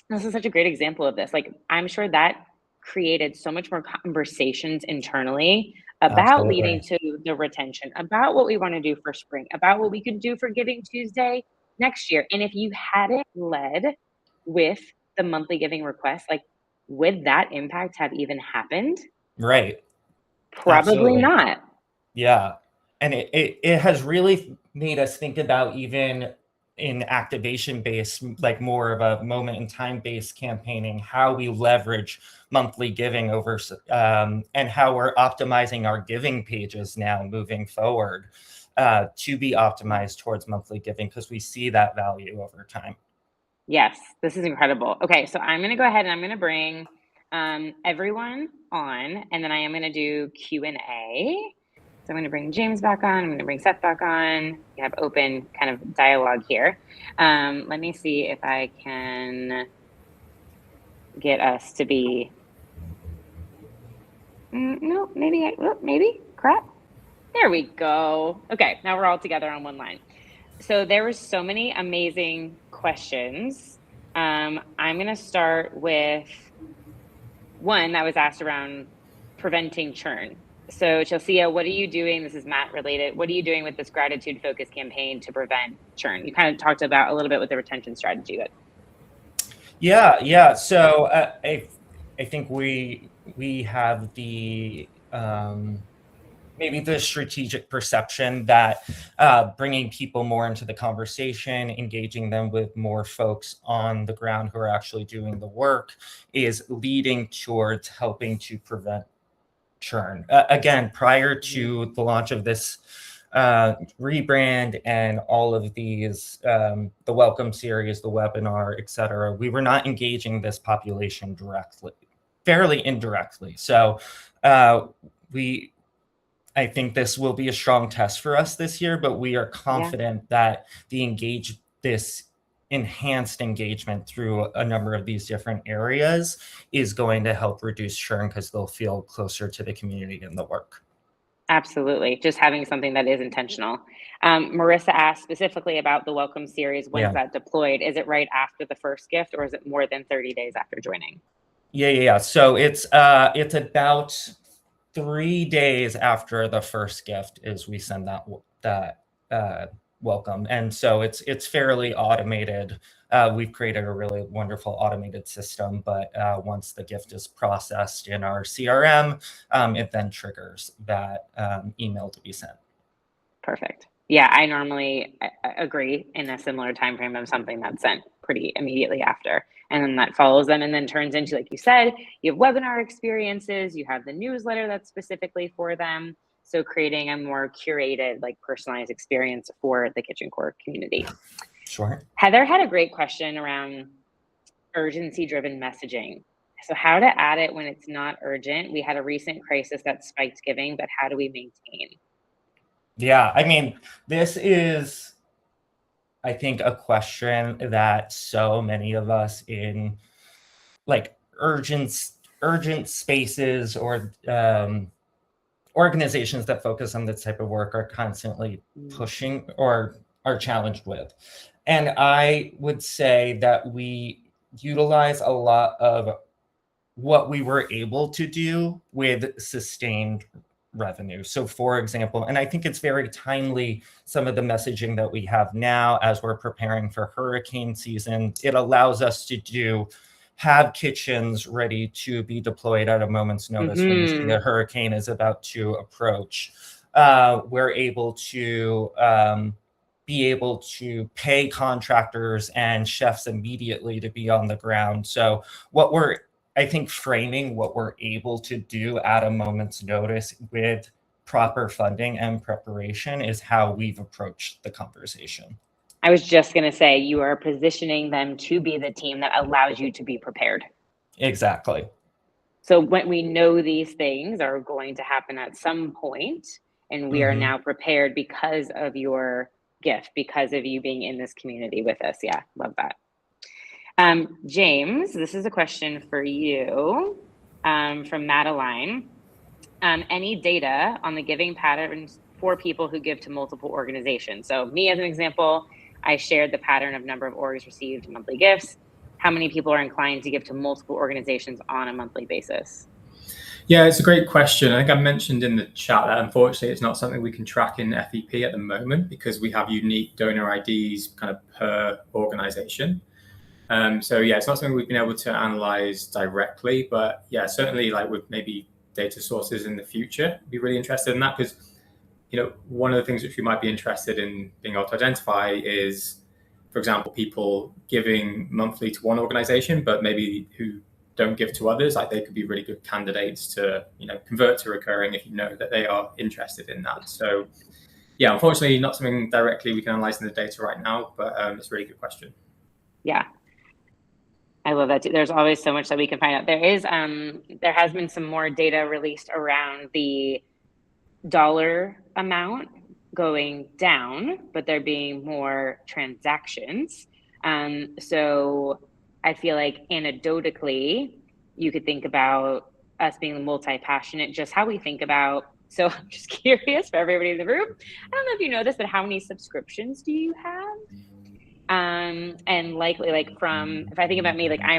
this is such a great example of this. Like, I'm sure that created so much more conversations internally about leading to the retention, about what we want to do for spring, about what we could do for Giving Tuesday next year. And if you hadn't led with the monthly giving request, like, would that impact have even happened? Right. Probably Absolutely. not. Yeah. And it has really made us think about, even in activation based, like more of a moment in time based campaigning, how we leverage monthly giving over and how we're optimizing our giving pages now moving forward to be optimized towards monthly giving, because we see that value over time. Yes, this is incredible. Okay, so I'm going to go ahead and I'm going to bring everyone on, and then I am going to do Q&A. So I'm going to bring James back on. I'm going to bring Seth back on. We have open kind of dialogue here. Let me see if I can get us to be, no, maybe, crap. There we go. Okay, now we're all together on one line. So there were so many amazing questions. I'm going to start with one that was asked around preventing churn. So Chelsea, what are you doing? This is Matt related. What are you doing with this gratitude focused campaign to prevent churn? You kind of talked about a little bit with the retention strategy, but. Yeah. So I think we have the maybe the strategic perception that bringing people more into the conversation, engaging them with more folks on the ground who are actually doing the work, is leading towards helping to prevent churn. Again, prior to the launch of this rebrand and all of these, the welcome series, the webinar, et cetera, we were not engaging this population directly, fairly indirectly. So I think this will be a strong test for us this year, but we are confident that this enhanced engagement through a number of these different areas is going to help reduce churn, because they'll feel closer to the community and the work. Absolutely. Just having something that is intentional. Marissa asked specifically about the welcome series. When's that deployed? Is it right after the first gift, or is it more than 30 days after joining? Yeah. So it's about 3 days after the first gift is we send that welcome, and so it's fairly automated. We've created a really wonderful automated system, but once the gift is processed in our CRM, it then triggers that email to be sent. Perfect. Yeah, I normally agree in a similar time frame of something that's sent pretty immediately after, and then that follows them and then turns into, like you said, you have webinar experiences, you have the newsletter that's specifically for them. So creating a more curated, like personalized experience for the Kitchen Core community. Sure. Heather had a great question around urgency-driven messaging. So how to add it when it's not urgent. We had a recent crisis that spiked giving, but how do we maintain? Yeah, I mean, this is, I think, a question that so many of us in like urgent spaces or organizations that focus on this type of work are constantly pushing or are challenged with. And I would say that we utilize a lot of what we were able to do with sustained revenue. So for example, and I think it's very timely, some of the messaging that we have now as we're preparing for hurricane season, it allows us to have kitchens ready to be deployed at a moment's notice when we see the hurricane is about to approach. We're able to be able to pay contractors and chefs immediately to be on the ground. So I think framing what we're able to do at a moment's notice with proper funding and preparation is how we've approached the conversation. I was just going to say, you are positioning them to be the team that allows you to be prepared. Exactly. So when we know these things are going to happen at some point, and we are now prepared because of your gift, because of you being in this community with us. Yeah, love that. James, this is a question for you from Madeline. Any data on the giving patterns for people who give to multiple organizations? So me as an example, I shared the pattern of number of orgs received monthly gifts. How many people are inclined to give to multiple organizations on a monthly basis? Yeah, it's a great question. I think I mentioned in the chat that unfortunately it's not something we can track in FEP at the moment because we have unique donor IDs kind of per organization. So yeah, it's not something we've been able to analyze directly, but yeah, certainly like with maybe data sources in the future, I'd be really interested in that because, one of the things which we might be interested in being able to identify is, for example, people giving monthly to one organization, but maybe who don't give to others. Like they could be really good candidates to, convert to recurring if you know that they are interested in that. So yeah, unfortunately, not something directly we can analyze in the data right now, but it's a really good question. Yeah. I love that too. There's always so much that we can find out. There has been some more data released around the dollar amount going down, but there being more transactions. So I feel like anecdotally, you could think about us being multi-passionate, just how we think about. So I'm just curious for everybody in the room. I don't know if you know this, but how many subscriptions do you have? And likely, like if I think about me, like I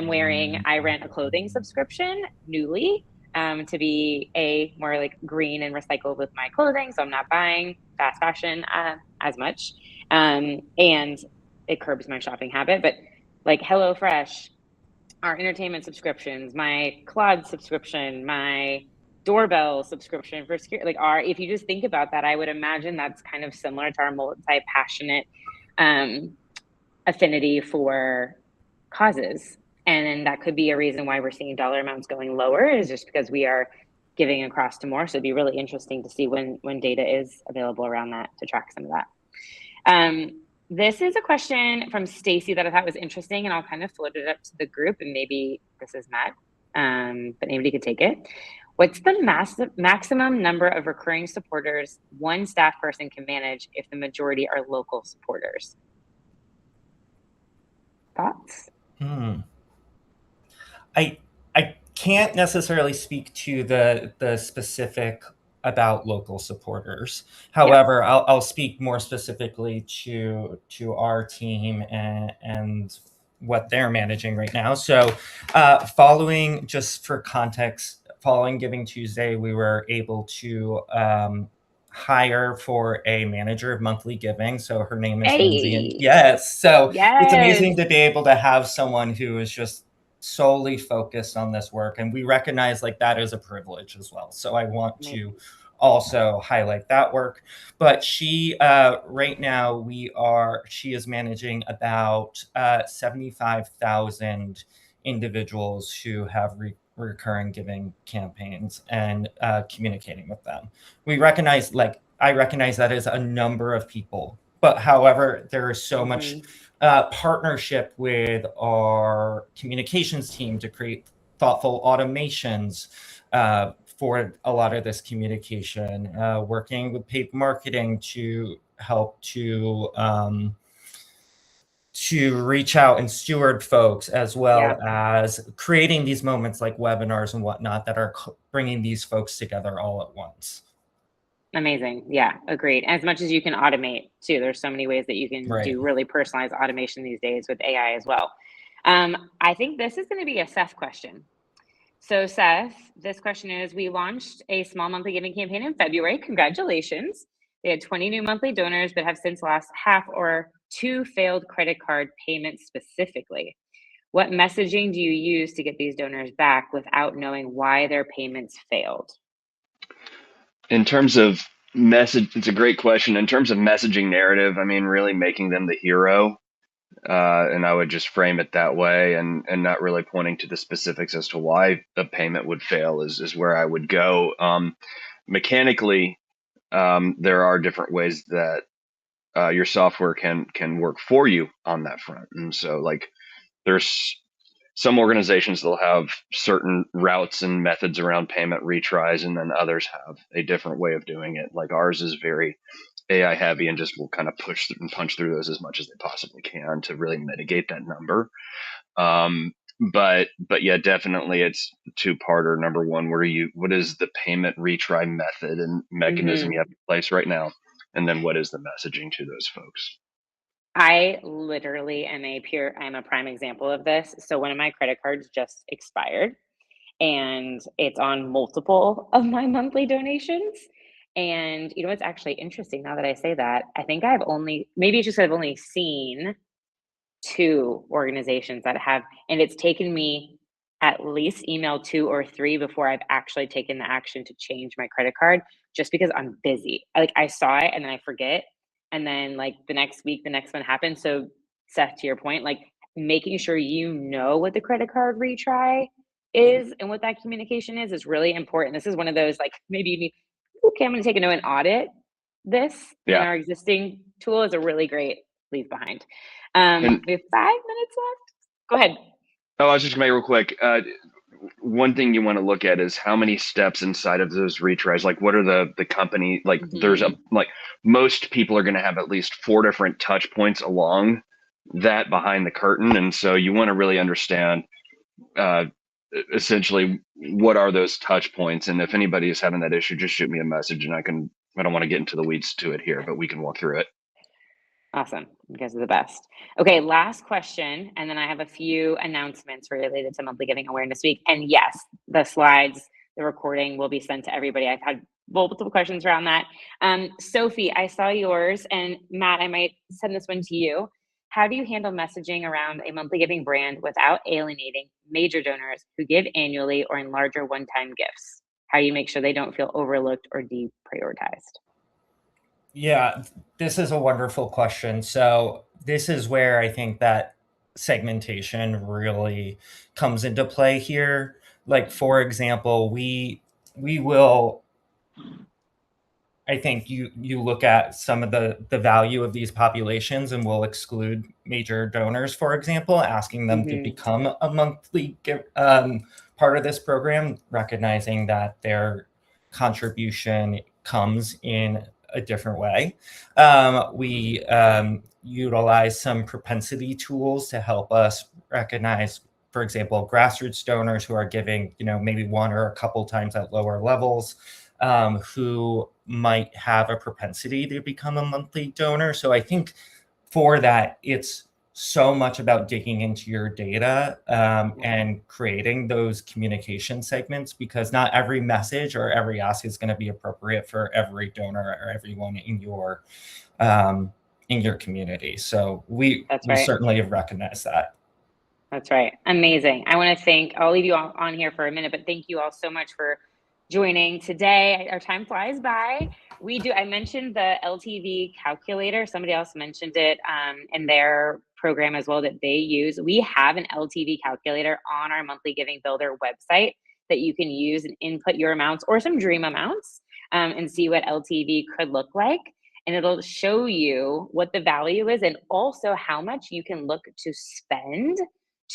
rent a clothing subscription newly, to be more like green and recycled with my clothing. So I'm not buying fast fashion as much. And it curbs my shopping habit. But like HelloFresh, our entertainment subscriptions, my Claude subscription, my doorbell subscription for security, if you just think about that, I would imagine that's kind of similar to our multi-passionate affinity for causes. And then that could be a reason why we're seeing dollar amounts going lower, is just because we are giving across to more. So it'd be really interesting to see when data is available around that to track some of that. This is a question from Stacy that I thought was interesting, and I'll kind of float it up to the group, and maybe this is Matt, but anybody could take it. What's the maximum number of recurring supporters one staff person can manage if the majority are local supporters? Thoughts? I can't necessarily speak to the specific about local supporters. However, yeah. I'll speak more specifically to our team and what they're managing right now. So following, just for context, following Giving Tuesday, we were able to hire for a manager of monthly giving. So her name is Lindsay. And yes. So it's amazing to be able to have someone who is just solely focused on this work. And we recognize like that is a privilege as well. So I want to also highlight that work. But she, right now, she is managing about 75,000 individuals who have recurring giving campaigns and communicating with them. I recognize that is a number of people, but however, there is so much partnership with our communications team to create thoughtful automations for a lot of this communication, working with paid marketing to help to reach out and steward folks, as well as creating these moments like webinars and whatnot that are bringing these folks together all at once. Amazing. Yeah, agreed. As much as you can automate too, there's so many ways that you can do really personalized automation these days with AI as well. I think this is going to be a Seth question. So Seth, this question is, we launched a small monthly giving campaign in February. Congratulations. They had 20 new monthly donors, but have since lost half or 2 failed credit card payments specifically. What messaging do you use to get these donors back without knowing why their payments failed? In terms of message, it's a great question. In terms of messaging narrative, I mean, really making them the hero. And I would just frame it that way, and not really pointing to the specifics as to why the payment would fail is where I would go. Mechanically, there are different ways that your software can work for you on that front. And so like there's some organizations that'll have certain routes and methods around payment retries, and then others have a different way of doing it. Like ours is very AI heavy and just will kind of push and punch through those as much as they possibly can to really mitigate that number. But yeah, definitely it's two-parter. Number one, what is the payment retry method and mechanism you have in place right now? And then what is the messaging to those folks? I literally I'm a prime example of this. So one of my credit cards just expired and it's on multiple of my monthly donations. And you know what's actually interesting now that I say that? I think maybe it's just I've only seen two organizations that have, and it's taken me at least email 2 or 3 before I've actually taken the action to change my credit card just because I'm busy. Like I saw it and then I forget. And then like the next week, the next one happens. So Seth, to your point, like making sure you know what the credit card retry is and what that communication is really important. This is one of those like maybe you need, okay, I'm going to take a note and audit this in Yeah. our existing tool is a really great leave behind. And We have 5 minutes left. Go ahead. I was just gonna make it real quick. One thing you want to look at is how many steps inside of those retries. Like, what are the company like? There's like most people are going to have at least 4 different touch points along that behind the curtain, and so you want to really understand essentially what are those touch points. And if anybody is having that issue, just shoot me a message, and I don't want to get into the weeds to it here, but we can walk through it. Awesome. You guys are the best. Okay, last question. And then I have a few announcements related to Monthly Giving Awareness Week. And yes, the slides, the recording will be sent to everybody. I've had multiple questions around that. Sophie, I saw yours. And Matt, I might send this one to you. How do you handle messaging around a monthly giving brand without alienating major donors who give annually or in larger one-time gifts? How do you make sure they don't feel overlooked or deprioritized? Yeah, this is a wonderful question. So this is where I think that segmentation really comes into play here. Like, for example, we will, I think you look at some of the value of these populations and we'll exclude major donors, for example, asking them to become a monthly part of this program, recognizing that their contribution comes in a different way. We utilize some propensity tools to help us recognize, for example, grassroots donors who are giving, maybe one or a couple times at lower levels, who might have a propensity to become a monthly donor. So I think for that, it's so much about digging into your data and creating those communication segments, because not every message or every ask is going to be appropriate for every donor or everyone in your community. So we certainly have recognized that. That's right. Amazing. I'll leave you all on here for a minute, but thank you all so much for joining today. Our time flies by. I mentioned the LTV calculator. Somebody else mentioned it in their program as well that they use. We have an LTV calculator on our Monthly Giving Builder website that you can use and input your amounts or some dream amounts and see what LTV could look like. And it'll show you what the value is and also how much you can look to spend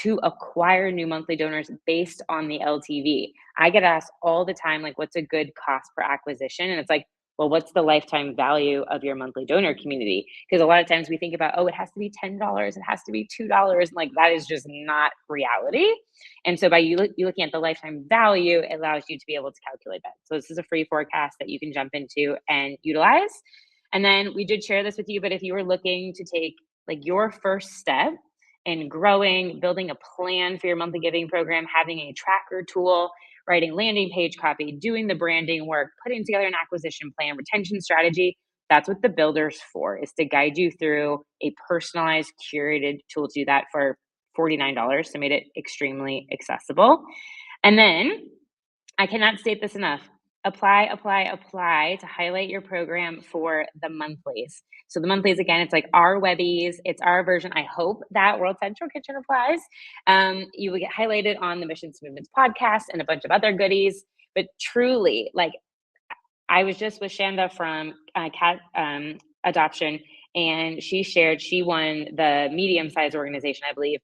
to acquire new monthly donors based on the LTV. I get asked all the time, like, what's a good cost per acquisition? And it's like, well, what's the lifetime value of your monthly donor community? Because a lot of times we think about, it has to be $10, it has to be $2. And like, that is just not reality. And so by you looking at the lifetime value, it allows you to be able to calculate that. So this is a free forecast that you can jump into and utilize. And then we did share this with you, but if you were looking to take like your first step in growing, building a plan for your monthly giving program, having a tracker tool, writing landing page copy, doing the branding work, putting together an acquisition plan, retention strategy, that's what the builder's for, is to guide you through a personalized, curated tool to do that for $49. So made it extremely accessible. And then I cannot state this enough. Apply to highlight your program for the monthlies. So the monthlies, again, it's like our Webbies. It's our version. I hope that World Central Kitchen applies. You will get highlighted on the Missions Movements podcast and a bunch of other goodies. But truly, like, I was just with Shanda from Cat Adoption, and she shared she won the medium-sized organization, I believe.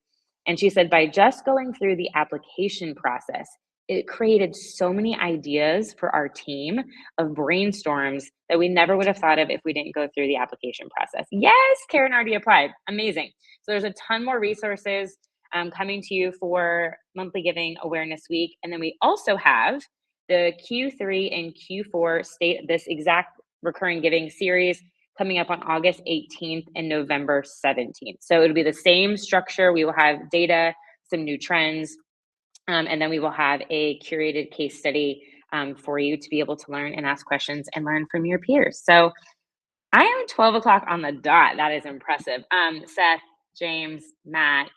And she said by just going through the application process, it created so many ideas for our team of brainstorms that we never would have thought of if we didn't go through the application process. Yes, Karen already applied. Amazing. So there's a ton more resources coming to you for Monthly Giving Awareness Week. And then we also have the Q3 and Q4 this exact recurring giving series coming up on August 18th and November 17th. So it'll be the same structure. We will have data, some new trends, and then we will have a curated case study for you to be able to learn and ask questions and learn from your peers. So I am 12 o'clock on the dot. That is impressive. Seth, James, Matt,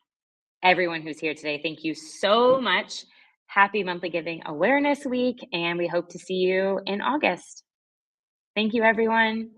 everyone who's here today, thank you so much. Happy Monthly Giving Awareness Week, and we hope to see you in August. Thank you, everyone.